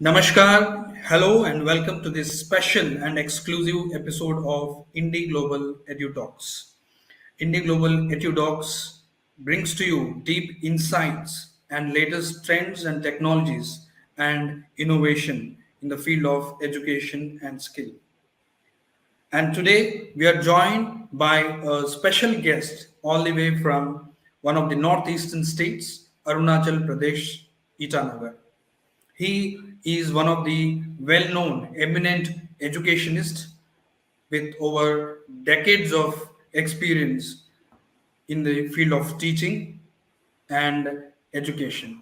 Namaskar, hello, and welcome to this special and exclusive episode of IndiGlobal EduTalks. IndiGlobal EduTalks brings to you deep insights and latest trends and technologies and innovation in the field of education and skill. And today we are joined by a special guest all the way from one of the northeastern states, Arunachal Pradesh, Itanagar. He is one of the well known, eminent educationists with over decades of experience in the field of teaching and education.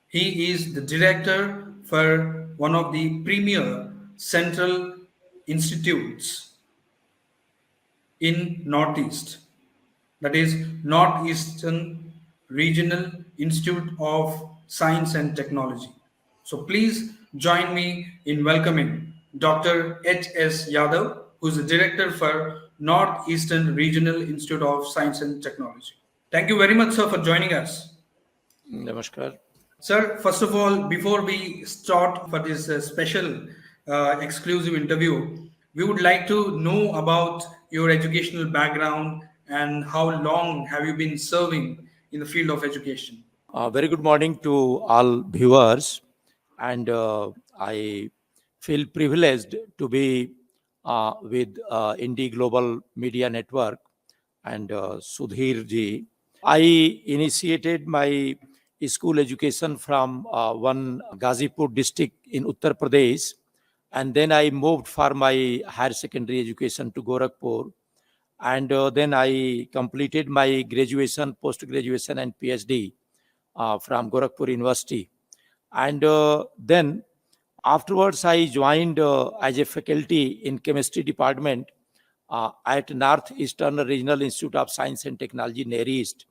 He is the director for one of the premier central institutes in Northeast, that is Northeastern Regional Institute of Science and Technology. So please join me in welcoming Dr. HS Yadav, who is the director for Northeastern Regional Institute of Science and Technology. Thank you very much, sir, for joining us. Namaskar. Sir, first of all, before we start for this special exclusive interview, we would like to know about your educational background and how long have you been serving in the field of education. Very good morning to all viewers, and I feel privileged to be with IndiGlobal Media Network and Sudheer ji. I initiated my school education from one Ghazipur district in Uttar Pradesh, and then I moved for my higher secondary education to Gorakhpur, and then I completed my graduation, post-graduation, and PhD from Gorakhpur University. And then afterwards, I joined as a faculty in chemistry department at Northeastern Regional Institute of Science and Technology, NERIST,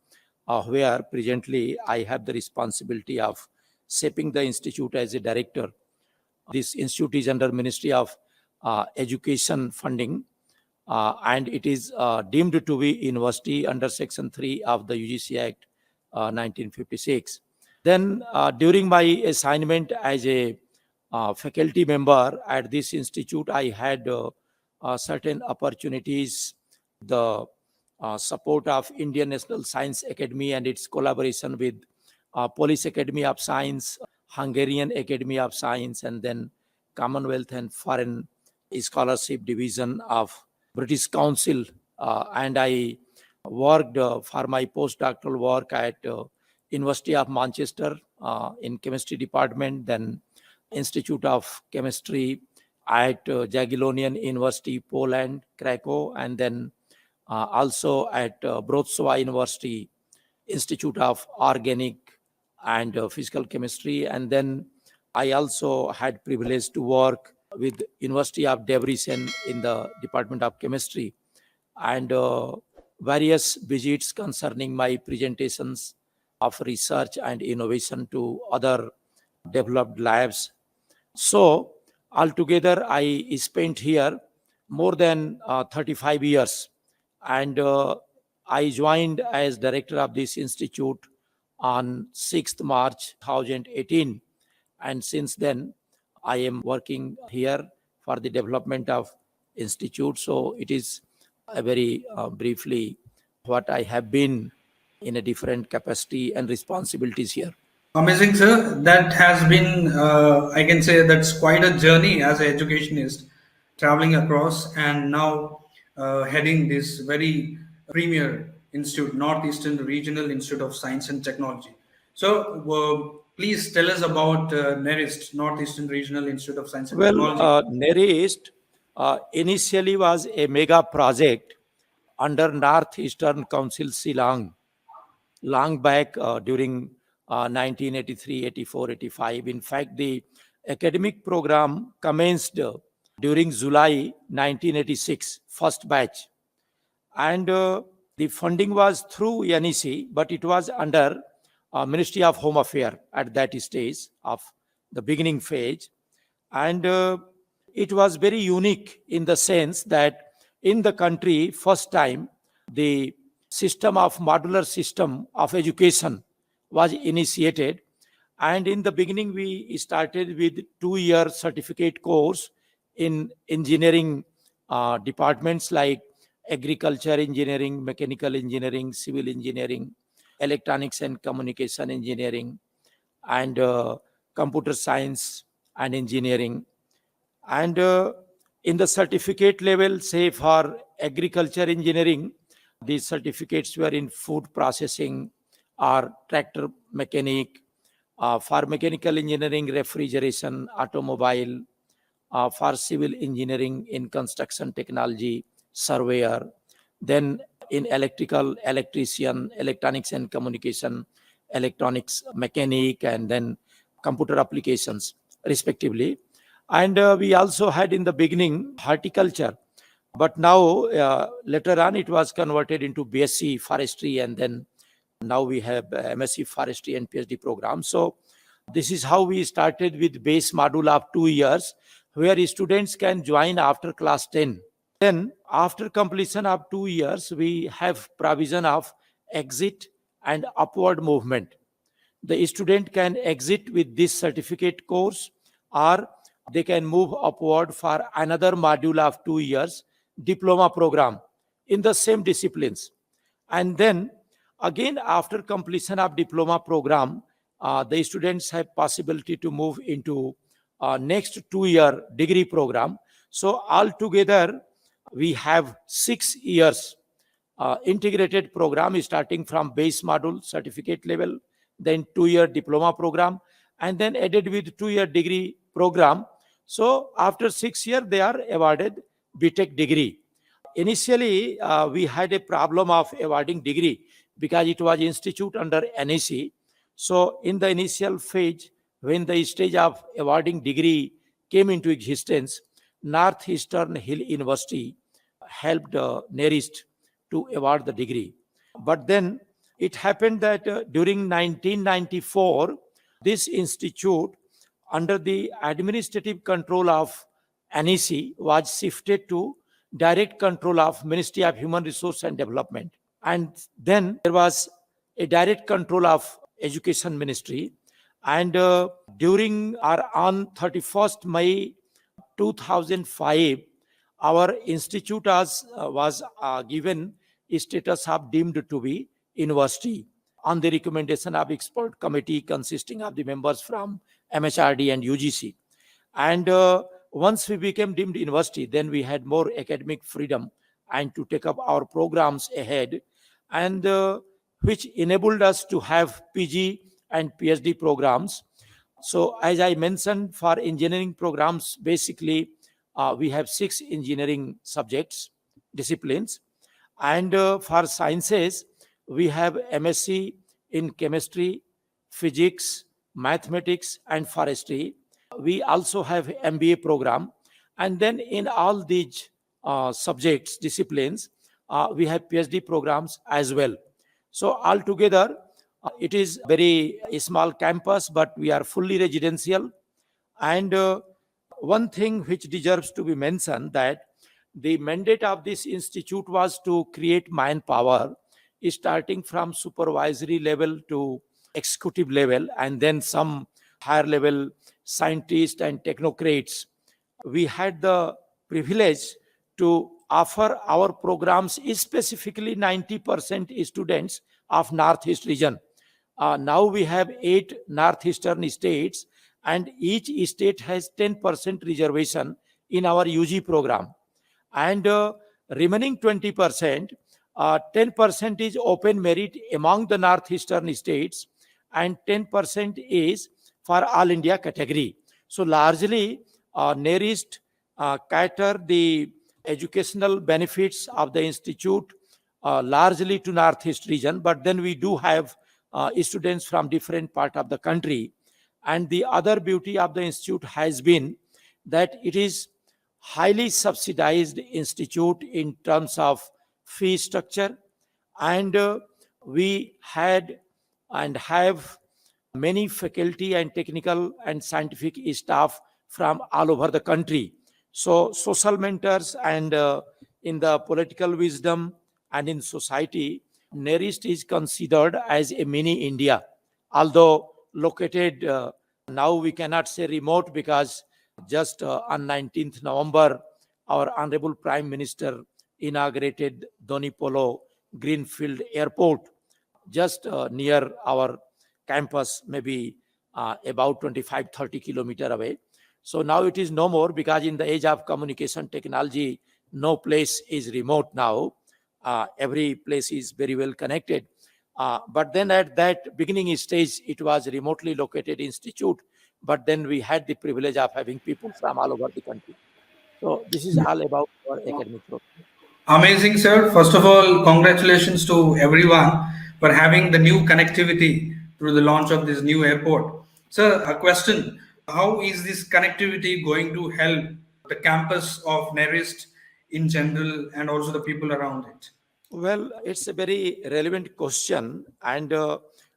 where presently I have the responsibility of shaping the institute as a director. This institute is under Ministry of Education funding, and it is deemed to be university under Section 3 of the UGC Act 1956. Then during my assignment as a faculty member at this institute, I had certain opportunities, the support of Indian National Science Academy and its collaboration with Polish Academy of Science, Hungarian Academy of Science, and then Commonwealth and Foreign Scholarship Division of British Council. And I worked for my postdoctoral work at University of Manchester in chemistry department, then Institute of Chemistry at Jagiellonian University, Poland, Krakow, and then also at Wrocław University, Institute of Organic and Physical Chemistry. And then I also had privilege to work with University of Debrecen in the Department of Chemistry, and various visits concerning my presentations of research and innovation to other developed labs. So altogether, I spent here more than 35 years, and I joined as director of this institute on 6th March 2018, and since then I am working here for the development of institute. So it is a very briefly what I have been in a different capacity and responsibilities here. Amazing, sir. That has been, I can say, that's quite a journey as an educationist, traveling across and now heading this very premier institute, Northeastern Regional Institute of Science and Technology. So, please tell us about NERIST, Northeastern Regional Institute of Science and Technology. NERIST initially was a mega project under Northeastern Council Shillong, long back during 1983, 84, 85. In fact, the academic program commenced during July 1986, first batch. And the funding was through NEC, but it was under Ministry of Home Affairs at that stage of the beginning phase. And it was very unique in the sense that in the country, first time, the system of modular system of education was initiated, And in the beginning, we started with 2-year certificate course in engineering departments like agriculture engineering, mechanical engineering, civil engineering, electronics and communication engineering, and computer science and engineering. And in the certificate level, say for agriculture engineering, these certificates were in food processing or tractor mechanic, for mechanical engineering, refrigeration, automobile, for civil engineering in construction technology, surveyor, then in electrical, electrician, electronics and communication, electronics mechanic, and then computer applications, respectively. And we also had in the beginning horticulture, but now later on it was converted into BSc forestry, and then now we have MSc forestry and PhD program. So this is how we started with base module of 2 years, where students can join after class 10. Then after completion of 2 years, we have provision of exit and upward movement. The student can exit with this certificate course, or they can move upward for another module of 2 years diploma program in the same disciplines. And then again, after completion of diploma program, the students have possibility to move into next 2-year degree program. So altogether we have 6 years integrated program, starting from base module certificate level, then 2-year diploma program, and then added with 2-year degree program. So after 6 years, they are awarded BTech degree. Initially, we had a problem of awarding degree because it was institute under NEC. So in the initial phase, when the stage of awarding degree came into existence, Northeastern Hill University helped NERIST to award the degree. But then it happened that during 1994, this institute, under the administrative control of NEC, was shifted to direct control of Ministry of Human Resource and Development. And then there was a direct control of Education Ministry. And during or on 31st May 2005, our institute was given a status of deemed to be university on the recommendation of expert committee consisting of the members from MHRD and UGC. And once we became deemed university, then we had more academic freedom and to take up our programs ahead, and which enabled us to have PG and PhD programs. So as I mentioned, for engineering programs, basically we have 6 engineering subjects, disciplines. And for sciences, we have MSc in chemistry, physics, mathematics, and forestry. We also have MBA program. And then in all these subjects, disciplines, we have PhD programs as well. So altogether, it is very small campus, but we are fully residential. And one thing which deserves to be mentioned, that the mandate of this institute was to create manpower, starting from supervisory level to executive level, and then some higher level scientists and technocrats. We had the privilege to offer our programs specifically 90% students of Northeast region. Now we have 8 Northeastern states, and each state has 10% reservation in our UG program. And remaining 20%, 10% is open merit among the Northeastern states, and 10% is for all India category. So largely, NERIST cater the educational benefits of the institute largely to Northeast region, but then we do have students from different part of the country. And the other beauty of the institute has been that it is highly subsidized institute in terms of fee structure, and we had and have many faculty and technical and scientific staff from all over the country. So social mentors and in the political wisdom and in society, NERIST is considered as a mini India. Although located, now we cannot say remote, because just on 19th November, our Honorable Prime Minister inaugurated Donipolo Greenfield Airport, just near our campus, maybe about 25-30 kilometer away. So now it is no more, because in the age of communication technology, no place is remote now. Every place is very well connected. But then at that beginning stage, it was remotely located institute. But then we had the privilege of having people from all over the country. So this is all about our academic program. Amazing, sir. First of all, congratulations to everyone for having the new connectivity through the launch of this new airport. Sir, a question. How is this connectivity going to help the campus of NERIST in general and also the people around it? Well, it's a very relevant question. And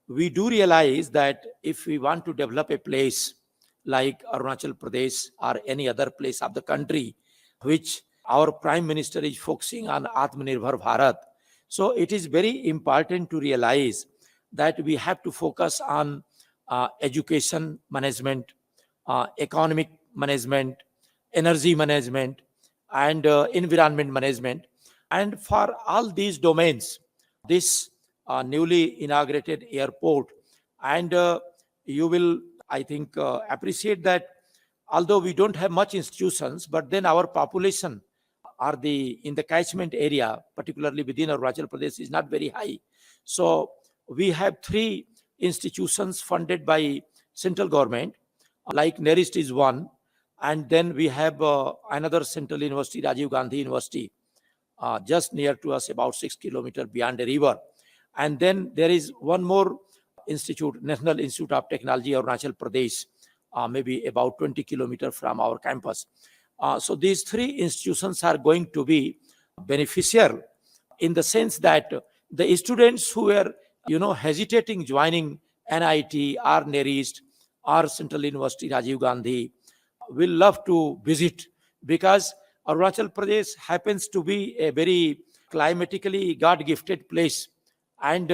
we do realize that if we want to develop a place like Arunachal Pradesh or any other place of the country, which our Prime Minister is focusing on Atmanirbhar Bharat, so it is very important to realize that we have to focus on education management, economic management, energy management, and environment management. And for all these domains, this newly inaugurated airport, and you will, I think, appreciate that although we don't have much institutions, but then our population are the in the catchment area, particularly within Arunachal Pradesh, is not very high. So we have three institutions funded by central government, like NERIST is one, and then we have another central university, Rajiv Gandhi University, just near to us, about 6 kilometers beyond the river. And then there is one more institute, National Institute of Technology, Arunachal Pradesh, maybe about 20 kilometers from our campus. So these three institutions are going to be beneficial in the sense that the students who were, hesitating joining NIT or NERIST or Central University Rajiv Gandhi will love to visit, because Arunachal Pradesh happens to be a very climatically God-gifted place, and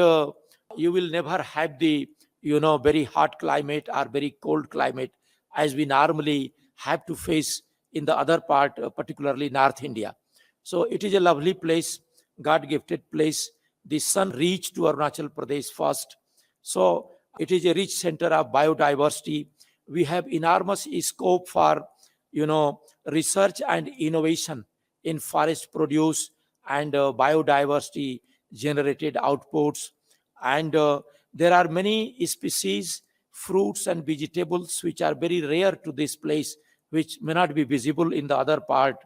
you will never have the very hot climate or very cold climate as we normally have to face in the other part, particularly North India. So it is a lovely place, God-gifted place. The sun reached to Arunachal Pradesh first. So it is a rich center of biodiversity. We have enormous scope for, research and innovation in forest produce and biodiversity generated outputs. And there are many species, fruits and vegetables, which are very rare to this place, which may not be visible in the other part.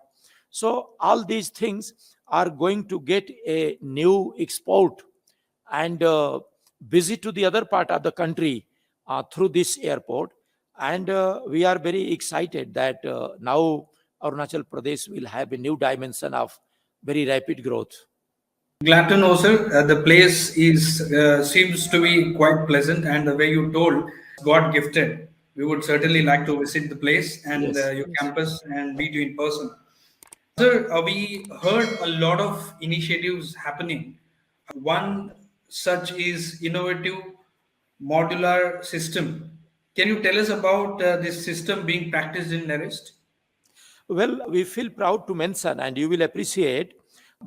So all these things are going to get a new export and visit to the other part of the country through this airport. And we are very excited that now Arunachal Pradesh will have a new dimension of very rapid growth. Glad to know, sir. The place is seems to be quite pleasant, and the way you told, God gifted. We would certainly like to visit the place and Yes, your yes. campus and meet you in person. Sir, we heard a lot of initiatives happening. One such is innovative modular system. Can you tell us about this system being practiced in NERIST? Well, we feel proud to mention, and you will appreciate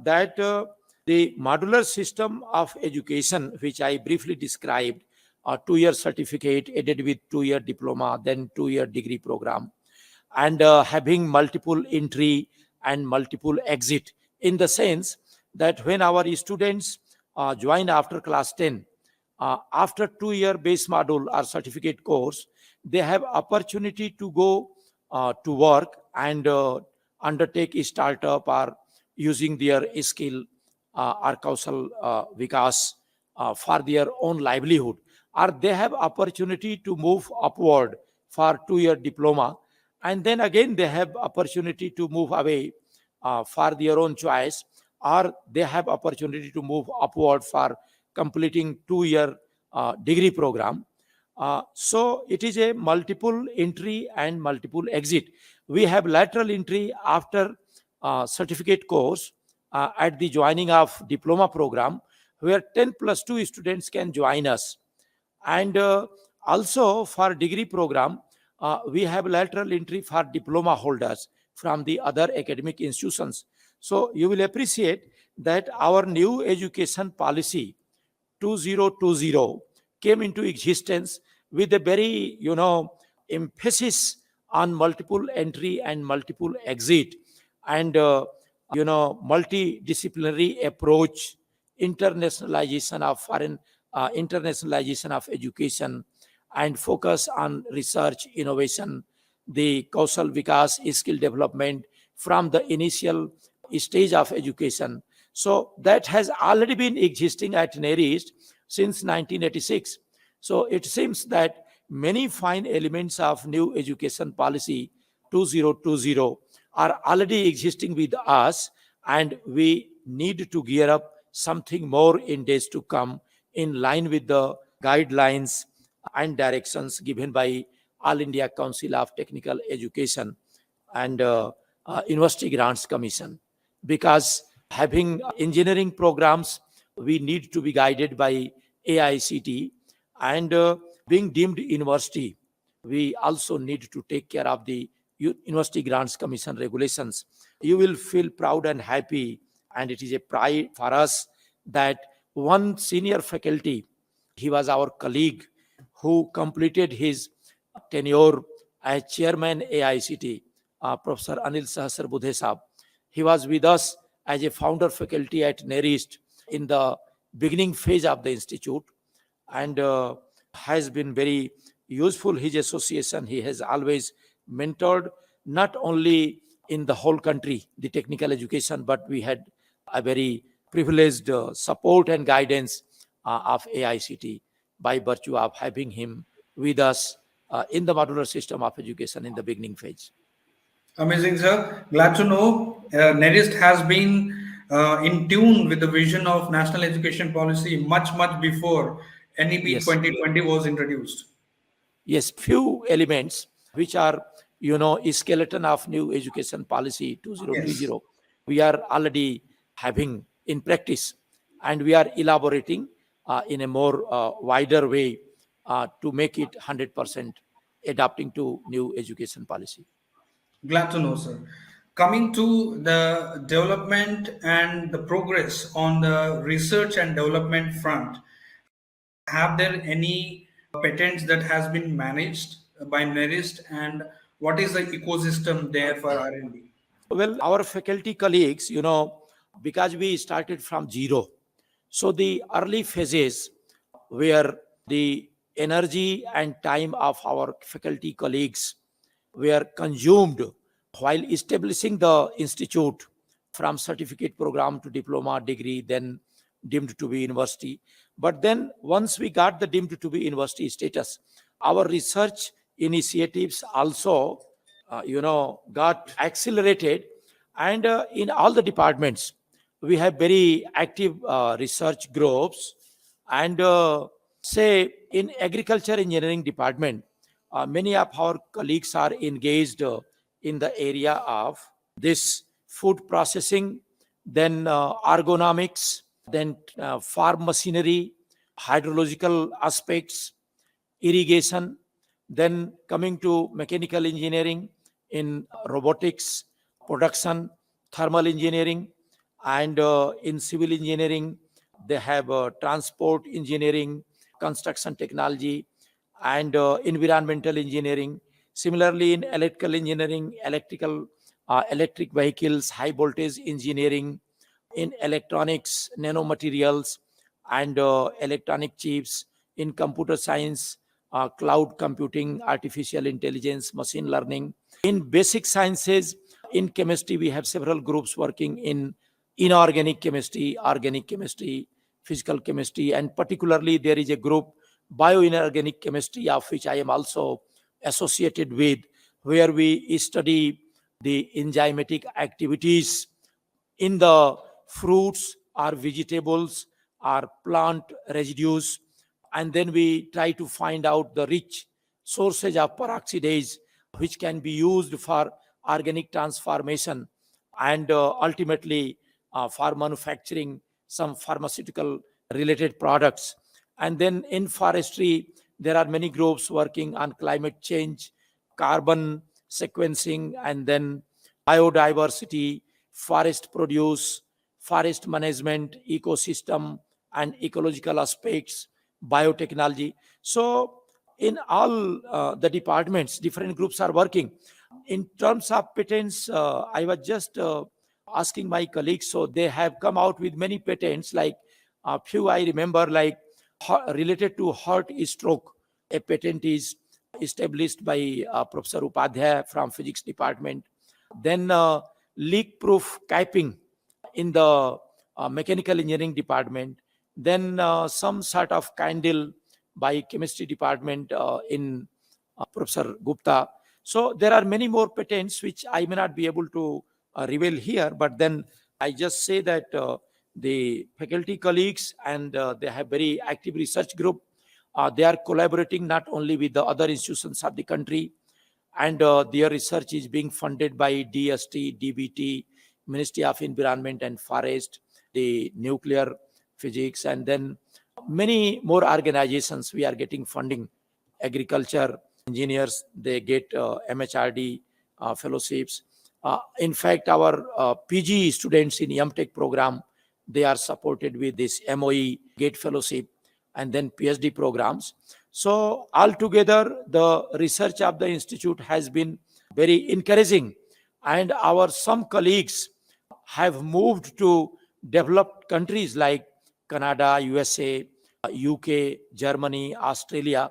that the modular system of education, which I briefly described, a 2 year certificate added with 2 year diploma, then 2 year degree program, and having multiple entry and multiple exit, in the sense that when our students join after class 10, after 2 year base module or certificate course, they have opportunity to go to work and undertake a startup or using their skill or kausal vikas for their own livelihood, or they have opportunity to move upward for 2 year diploma, and then again they have opportunity to move away for their own choice, or they have opportunity to move upward for completing 2 year degree program. So it is a multiple entry and multiple exit. We have lateral entry after certificate course at the joining of diploma program, where 10 plus 2 students can join us. And Also, for degree program, we have lateral entry for diploma holders from the other academic institutions. So you will appreciate that our new education policy 2020 came into existence with a very, emphasis on multiple entry and multiple exit, and multidisciplinary approach, internationalization of foreign internationalization of education, and focus on research innovation, the kausal vikas skill development from the initial stage of education. So that has already been existing at NERIST since 1986. So it seems that many fine elements of new education policy 2020 are already existing with us, and we need to gear up something more in days to come in line with the guidelines and directions given by All India Council of Technical Education and University Grants Commission. Because having engineering programs, we need to be guided by AICT, and being deemed university, we also need to take care of the University Grants Commission regulations. You will feel proud and happy, and it is a pride for us that one senior faculty, he was our colleague who completed his tenure as chairman AICT, Professor Anil Sahasar Budhe Saab. He was with us as a founder faculty at NERIST in the beginning phase of the institute, and has been very useful. His association, he has always mentored not only in the whole country the technical education, but we had a very privileged support and guidance of AICT by virtue of having him with us in the modular system of education in the beginning phase. Amazing, sir. Glad to know NERIST has been in tune with the vision of national education policy much before NEP Yes. 2020 was introduced. Yes, few elements which are, a skeleton of new education policy Yes. 2020, we are already having in practice, and we are elaborating in a more wider way to make it 100% adapting to new education policy. Glad to know, sir. Coming to the development and the progress on the research and development front, have there any patents that has been managed by NERIST, and what is the ecosystem there for R&D? Well, our faculty colleagues, because we started from zero, so the early phases where the energy and time of our faculty colleagues were consumed while establishing the institute from certificate program to diploma degree, then deemed to be university. But then once we got the deemed to be university status, our research initiatives also, got accelerated. And in all the departments, we have very active research groups. And say in agriculture engineering department, many of our colleagues are engaged in the area of this food processing, then ergonomics, then farm machinery, hydrological aspects, irrigation, then coming to mechanical engineering in robotics, production, thermal engineering, and in civil engineering, they have transport engineering, construction technology, and environmental engineering. Similarly, in electrical engineering, electric vehicles, high voltage engineering, in electronics, nanomaterials, and electronic chips, in computer science, cloud computing, artificial intelligence, machine learning. In basic sciences, in chemistry, we have several groups working in inorganic chemistry, organic chemistry, physical chemistry, and particularly there is a group, bioinorganic chemistry, of which I am also associated with, where we study the enzymatic activities in the fruits or vegetables or plant residues. And then we try to find out the rich sources of peroxidase which can be used for organic transformation, and ultimately for manufacturing some pharmaceutical related products. And then in forestry, There are many groups working on climate change, carbon sequencing, and then biodiversity, forest produce, forest management, ecosystem, and ecological aspects, biotechnology. So, in all the departments, different groups are working. In terms of patents, I was just asking my colleagues, so they have come out with many patents, like a few I remember, like related to heart stroke. A patent is established by Professor Upadhyay from physics department. Then leak proof capping in the mechanical engineering department. Then some sort of candle by chemistry department in Professor Gupta. So there are many more patents which I may not be able to reveal here, but then I just say that the faculty colleagues, and they have very active research group. They are collaborating not only with the other institutions of the country, and their research is being funded by DST, DBT, Ministry of Environment and Forest, the nuclear physics, and then many more organizations we are getting funding. Agriculture engineers, they get MHRD fellowships. In fact, our PG students in MTech program, they are supported with this MOE GATE fellowship, and then PhD programs. So altogether, the research of the institute has been very encouraging, and our some colleagues have moved to developed countries like Canada, USA, UK, Germany, Australia,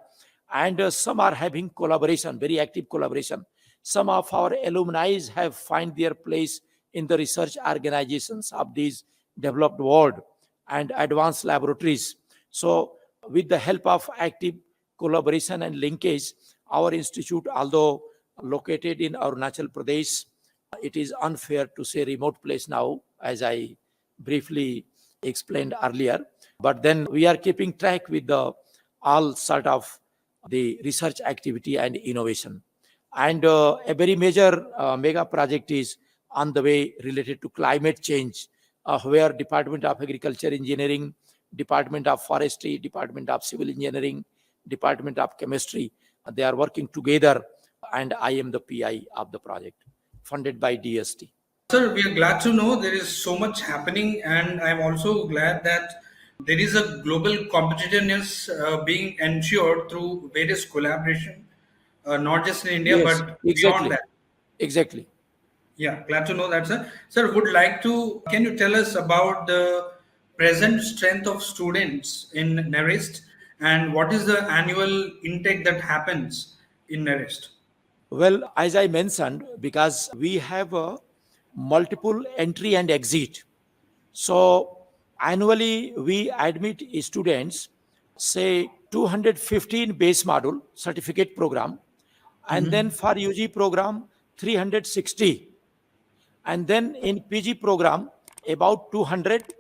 and some are having collaboration, very active collaboration. Some of our alumni have find their place in the research organizations of these developed world and advanced laboratories. So with the help of active collaboration and linkage, our institute, although located in Arunachal Pradesh, it is unfair to say remote place now, as I briefly explained earlier. But then we are keeping track with the all sort of the research activity and innovation. And a very major mega project is on the way related to climate change, where Department of Agriculture Engineering, Department of Forestry, Department of Civil Engineering, Department of Chemistry, they are working together, and I am the PI of the project, funded by DST. Sir, we are glad to know there is so much happening, and I'm also glad that there is a global competitiveness being ensured through various collaboration, not just in India Yes, but beyond exactly, that. exactly. Yeah, glad to know that, sir. Sir, would like to, can you tell us about the present strength of students in NERIST and what is the annual intake that happens in NERIST? Well, as I mentioned, because we have a multiple entry and exit. So annually we admit students, say 215 base module certificate program, and then for UG program 360, and then in PG program about 200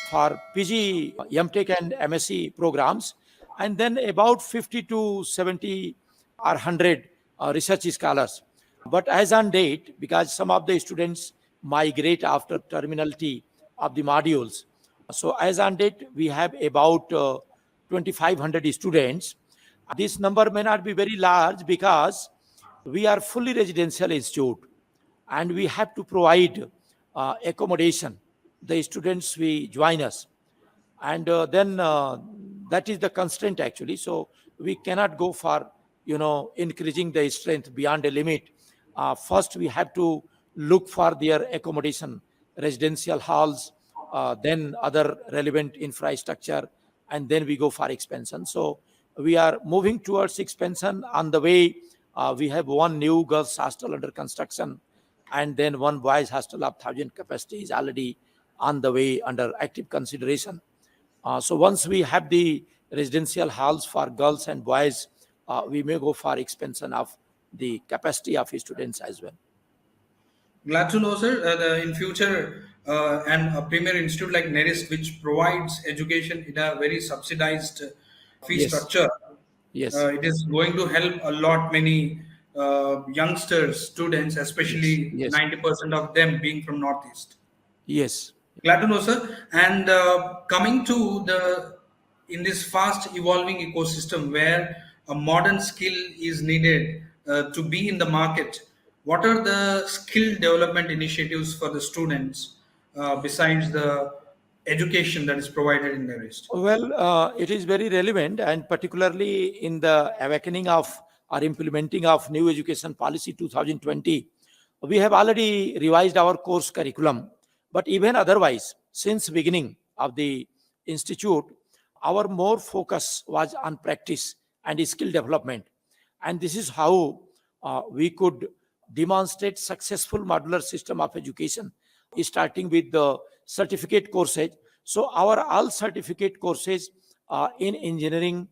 for PG, MTech and MSc programs, and then about 50 to 70 or 100 research scholars. But as on date, because some of the students migrate after terminality of the modules, so as on date we have about 2500 students. This number may not be very large because we are fully residential institute, and we have to provide accommodation the students we join us, and then that is the constraint actually. So we cannot go for increasing the strength beyond a limit. First we have to look for their accommodation, residential halls, then other relevant infrastructure, and then we go for expansion. So we are moving towards expansion. On the way, we have one new girls hostel under construction, and then one boys hostel of 1,000 capacity is already on the way under active consideration. So once we have the residential halls for girls and boys, we may go for expansion of the capacity of students as well. Glad to know, sir. In future, and a premier institute like NERIST, which provides education in a very subsidized fee Yes, structure, yes, it is going to help a lot many youngsters, students, yes, especially yes, 90% of them being from Northeast. yes, Glad to know, sir. And coming to the in this fast evolving ecosystem where a modern skill is needed to be in the market, what are the skill development initiatives for the students besides the education that is provided in NERIST? Well, it is very relevant, and particularly in the awakening of or implementing of new education policy 2020, we have already revised our course curriculum. But even otherwise, since beginning of the institute, our more focus was on practice and skill development, and this is how we could demonstrate successful modular system of education, starting with the certificate courses. So our all certificate courses in engineering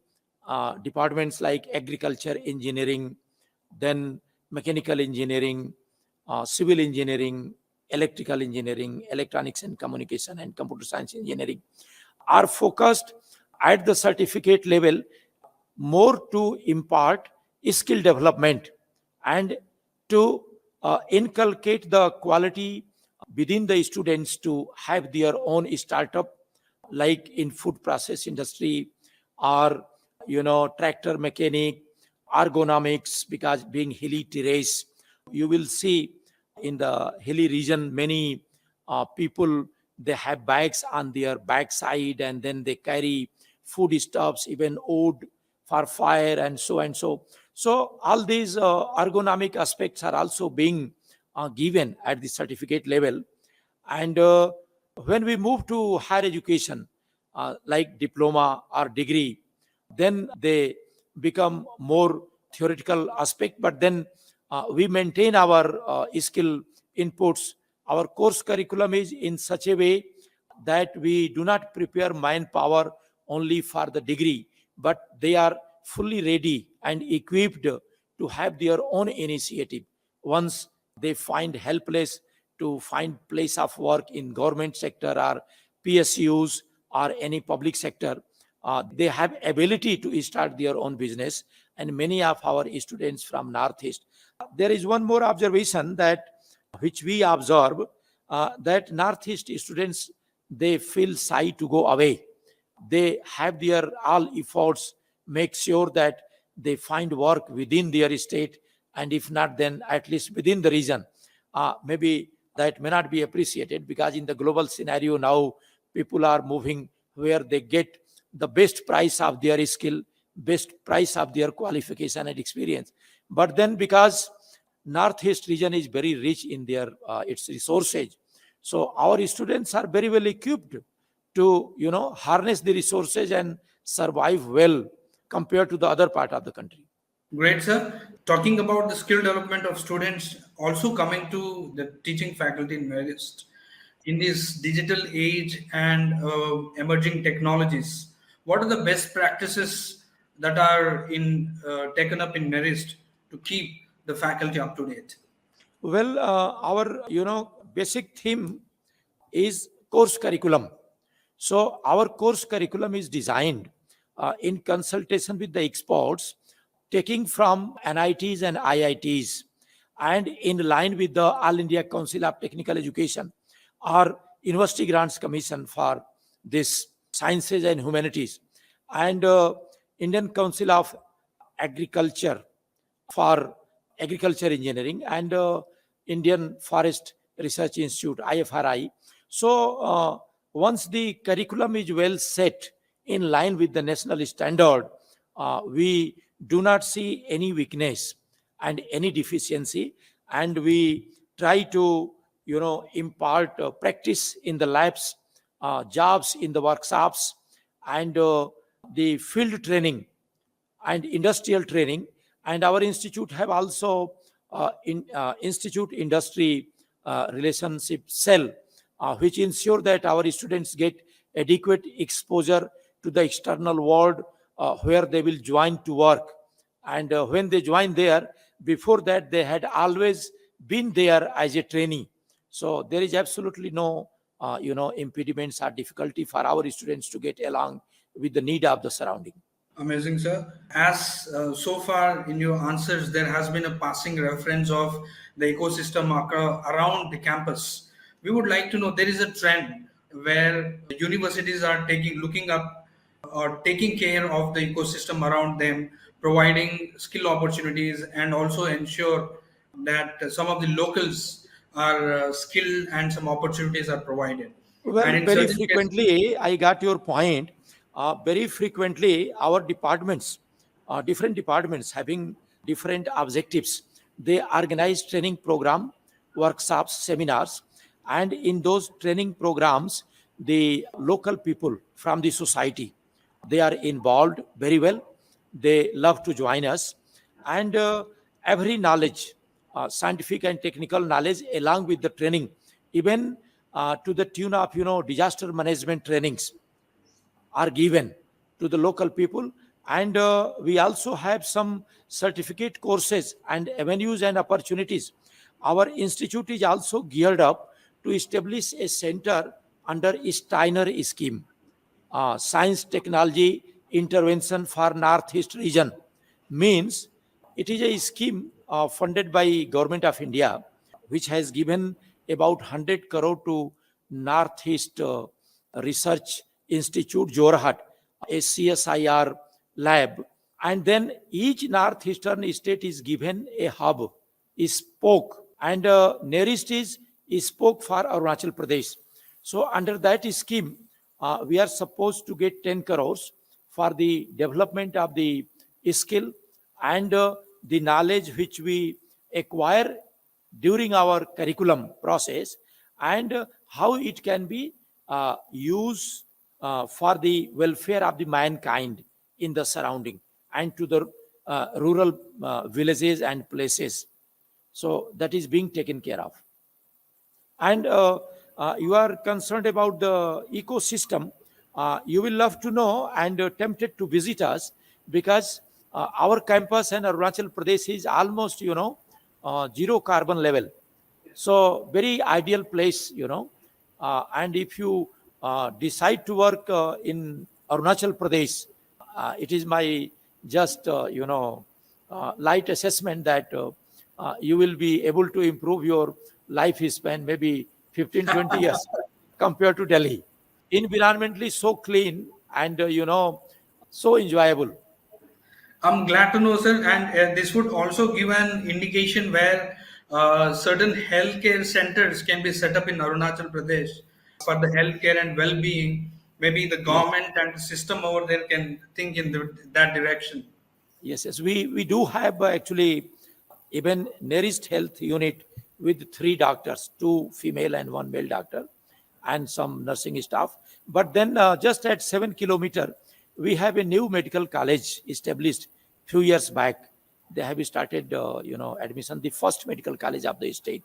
departments like agriculture engineering, then mechanical engineering, civil engineering, electrical engineering, electronics and communication, and computer science engineering are focused at the certificate level more to impart skill development and to inculcate the quality within the students to have their own startup, like in food process industry, or tractor mechanic, ergonomics, because being hilly terrace, you will see in the hilly region many people, they have bags on their backside, and then they carry foodstuffs, even wood for fire, and so all these ergonomic aspects are also being given at the certificate level. And when we move to higher education, like diploma or degree, then they become more theoretical aspect, but then we maintain our skill inputs. Our course curriculum is in such a way that we do not prepare manpower only for the degree, but they are fully ready and equipped to have their own initiative once they find helpless to find place of work in government sector or PSUs or any public sector. They have ability to start their own business, and many of our students from Northeast. There is one more observation that which we observe, that Northeast students, they feel shy to go away. They have their all efforts make sure that they find work within their state, and if not, then at least within the region. Maybe that may not be appreciated, because in the global scenario now, people are moving where they get the best price of their skill, best price of their qualification and experience. But then, because Northeast region is very rich in their its resources, so our students are very well equipped to harness the resources and survive well compared to the other part of the country. Great, sir. Talking about the skill development of students, also coming to the teaching faculty in NERIST, in this digital age and emerging technologies, what are the best practices that are in taken up in NERIST to keep the faculty up to date? Well, our basic theme is course curriculum. So our course curriculum is designed in consultation with the experts, taking from NITs and IITs, and in line with the All India Council of Technical Education or University Grants Commission for this sciences and humanities, and Indian Council of Agriculture for agriculture engineering, and Indian Forest Research Institute, IFRI. So once the curriculum is well set in line with the national standard, we do not see any weakness and any deficiency, and we try to impart practice in the labs, jobs in the workshops, and the field training and industrial training. And our institute have also institute industry relationship cell, which ensure that our students get adequate exposure to the external world, where they will join to work. And when they join there, before that they had always been there as a trainee. So there is absolutely no impediments or difficulty for our students to get along with the need of the surrounding. Amazing, sir. As so far in your answers, there has been a passing reference of the ecosystem around the campus. We would like to know, there is a trend where universities are looking up or taking care of the ecosystem around them providing skill opportunities, and also ensure that some of the locals are skilled and some opportunities are provided. And Well, in very certain cases, frequently, I got your point. Very frequently, our departments, different departments having different objectives, they organize training program, workshops, seminars, and in those training programs, the local people from the society, they are involved very well. They love to join us, and every knowledge, scientific and technical knowledge, along with the training, even to the tune of disaster management trainings are given to the local people. And we also have some certificate courses and avenues and opportunities. Our institute is also geared up to establish a center under Steiner scheme, science technology intervention for Northeast region. Means it is a scheme funded by Government of India, which has given about 100 crore to Northeast Research Institute, Jorhat, a CSIR lab. And then each northeastern state is given a hub, is spoke, and NERIST is spoke for Arunachal Pradesh. So under that scheme, we are supposed to get 10 crores for the development of the skill and the knowledge which we acquire during our curriculum process, and how it can be used for the welfare of the mankind in the surrounding and to the rural villages and places. So that is being taken care of. And you are concerned about the ecosystem. You will love to know and tempted to visit us, because our campus in Arunachal Pradesh is almost, zero carbon level. So very ideal place, and if you decide to work in Arunachal Pradesh, it is my just, light assessment that you will be able to improve your life span maybe 15, 20 years compared to Delhi. Environmentally so clean and, so enjoyable. I'm glad to know, sir. And this would also give an indication where certain healthcare centers can be set up in Arunachal Pradesh for the healthcare and well-being. Maybe the Yes. government and the system over there can think in that direction. Yes, yes. We do have actually even NERIST health unit with three doctors, two female and one male doctor, and some nursing staff. But then just at 7 kilometer, we have a new medical college established few years back. They have started, admission, the first medical college of the state,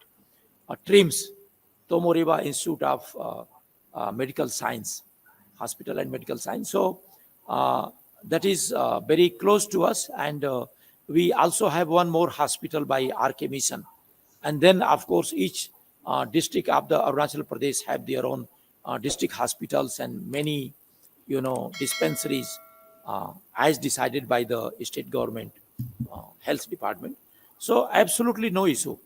TRIMS, Tomoriba Institute of Medical Science, Hospital and Medical Science. So that is very close to us. And we also have one more hospital by RK Mission. And then, of course, each district of the Arunachal Pradesh have their own district hospitals and many, dispensaries as decided by the state government health department. So absolutely no issue.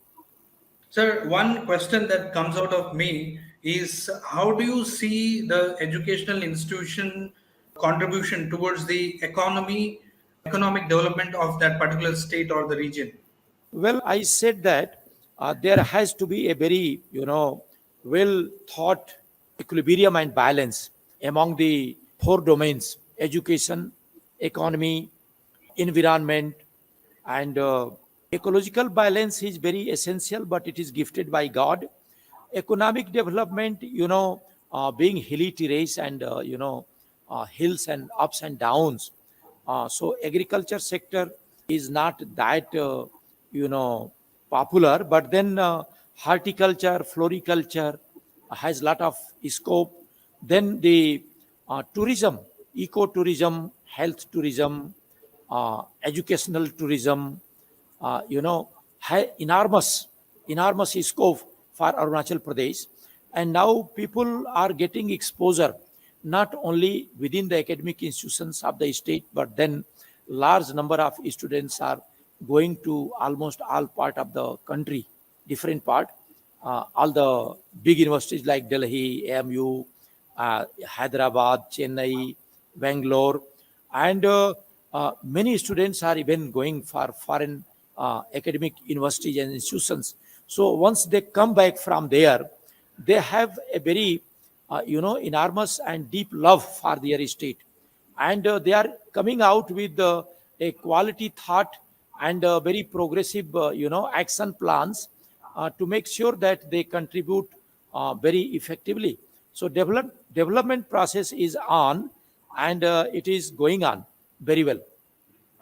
Sir, one question that comes out of me is how do you see the educational institution contribution towards the economic development of that particular state or the region? Well, I said that there has to be a very, well thought equilibrium and balance among the four domains: education, economy, environment, and ecological balance is very essential, but it is gifted by God. Economic development, being hilly terrace and, hills and ups and downs. So agriculture sector is not that, you know, popular, but then horticulture, floriculture has lot of scope. Then the tourism, eco-tourism, health tourism, educational tourism, enormous scope for Arunachal Pradesh. And now people are getting exposure not only within the academic institutions of the state, but then large number of students are going to almost all part of the country, different part, all the big universities like Delhi, AMU, Hyderabad, Chennai, Bangalore, and Many students are even going for foreign academic universities and institutions. So once they come back from there, they have a very, enormous and deep love for their state, and they are coming out with a quality thought and very progressive, action plans to make sure that they contribute very effectively. So development process is on, and it is going on very well.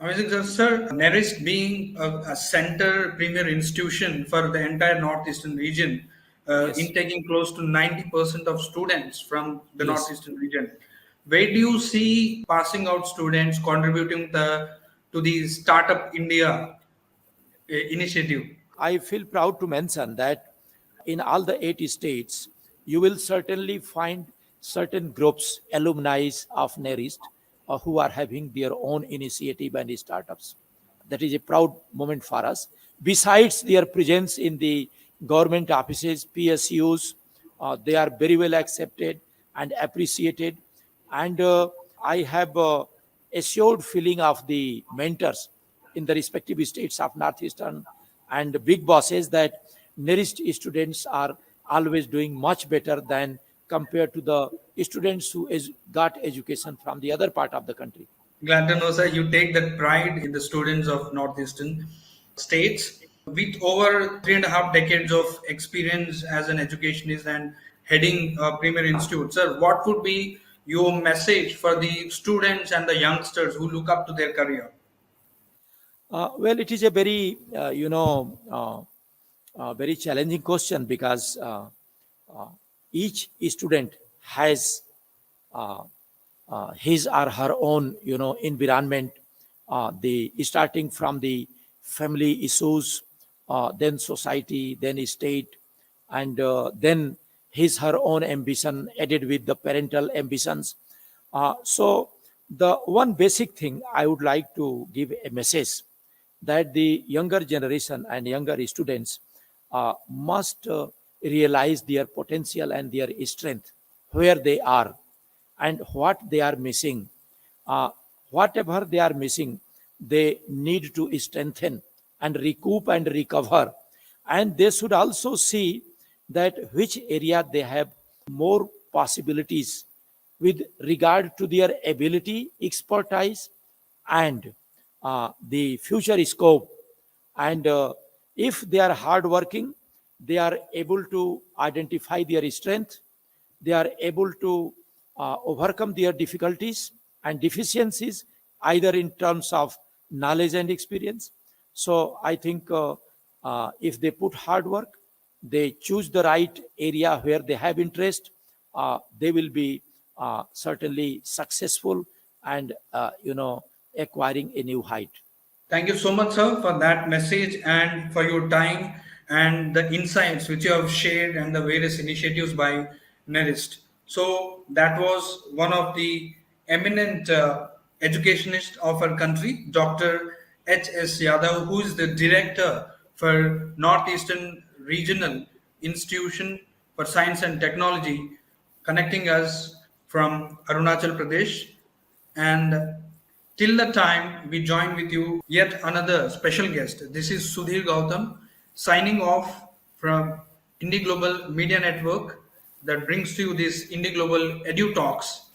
Amazing, sir. NERIST being a center premier institution for the entire northeastern region, Yes, intaking close to 90% of students from the yes. northeastern region. Where do you see passing out students contributing to the Startup India initiative? I feel proud to mention that in all the 80 states, you will certainly find certain groups, alumni of NERIST, who are having their own initiative and startups. That is a proud moment for us. Besides their presence in the government offices, PSUs, they are very well accepted and appreciated. And I have assured feeling of the mentors in the respective states of Northeastern and big bosses that nearest students are always doing much better than compared to the students who got education from the other part of the country. Glad to know, sir, you take that pride in the students of northeastern states. With over 3.5 decades of experience as an educationist and heading a premier institute, sir, what would be your message for the students and the youngsters who look up to their career? Well, it is a very, very challenging question because uh, each student has uh, his or her own, environment. The starting from the family issues, then society, then state, and then his her own ambition added with the parental ambitions. So the one basic thing I would like to give a message that the younger generation and younger students must realize their potential and their strength, where they are and what they are missing. Uh, Whatever they are missing, they need to strengthen and recoup and recover. And they should also see that which area they have more possibilities with regard to their ability, expertise, and the future scope. And if they are hardworking, they are able to identify their strength, they are able to overcome their difficulties and deficiencies, either in terms of knowledge and experience. So I think if they put hard work, they choose the right area where they have interest, they will be certainly successful and acquiring a new height. Thank you so much, sir, for that message and for your time and the insights which you have shared and the various initiatives by NERIST. So that was one of the eminent educationists of our country, Dr. HS Yadav, who is the director for Northeastern Regional Institution for Science and Technology, connecting us from Arunachal Pradesh. And till the time we join with you, yet another special guest. This is Sudheer Goutham signing off from IndiGlobal Media Network that brings to you this IndiGlobal EduTalks